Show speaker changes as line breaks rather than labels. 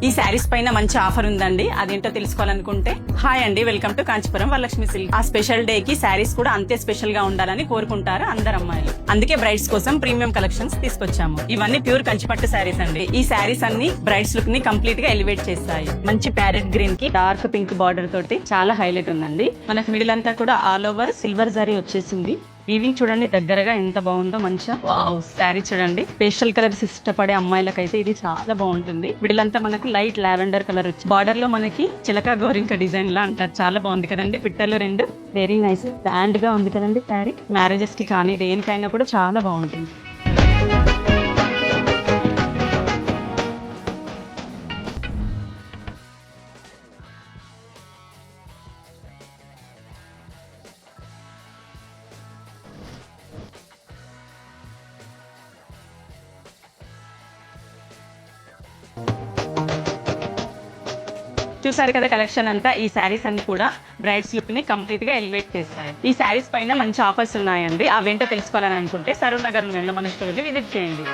ఈ శారీస్ పైన మంచి ఆఫర్ ఉందండి. అదేంటో తెలుసుకోవాలనుకుంటే హాయ్ అండి, welcome to Kanchipuram Varalakshmi silk. ఆ స్పెషల్ డే కి శారీస్ కూడా అంతే స్పెషల్ గా ఉండాలని కోరుకుంటారు అందరు అమ్మాయిలు. అందుకే బ్రైడ్స్ కోసం ప్రీమియం కలెక్షన్స్ తీసుకొచ్చాము. ఇవన్నీ ప్యూర్ కంచిపట్టు శారీస్ అండి. ఈ శారీస్ అన్ని బ్రైడ్స్ లుక్ ని కంప్లీట్ గా ఎలివేట్ చేస్తాయి. మంచి ప్యారెట్ గ్రీన్ కి డార్క్ పింక్ బార్డర్ తోటి చాలా హైలైట్ ఉందండి. మనకి మిడిల్ అంతా కూడా ఆల్ ఓవర్ సిల్వర్ జరీ వచ్చేసింది. వీవింగ్ చూడండి దగ్గరగా ఎంత బాగుందో. మంచిగా శారీ చూడండి. పేస్టల్ కలర్స్ ఇష్టపడే అమ్మాయిలకైతే ఇది చాలా బాగుంటుంది. వీళ్ళంతా మనకి లైట్ లావెండర్ కలర్ వచ్చి బార్డర్ లో మనకి చిలక గోరింక డిజైన్ లా అంటారు. చాలా బాగుంది కదండి. పిట్టలు రెండు వెరీ నైస్ బ్రాండ్ గా ఉంది కదండి శారీ. మ్యారేజెస్ కి కానీ దేనికైనా కూడా చాలా బాగుంటుంది. చూసారు కదా కలెక్షన్ అంతా. ఈ శారీస్ అన్ని కూడా బ్రైడ్స్ లుక్ ని కంప్లీట్ గా ఎలివేట్ చేస్తాయి. ఈ శారీస్ పైన మంచి ఆఫర్స్ ఉన్నాయండి. అవేంటో తెలుసుకోవాలని అనుకుంటే సరూర్ నగర్ లో మన స్టోర్ ని విజిట్ చేయండి.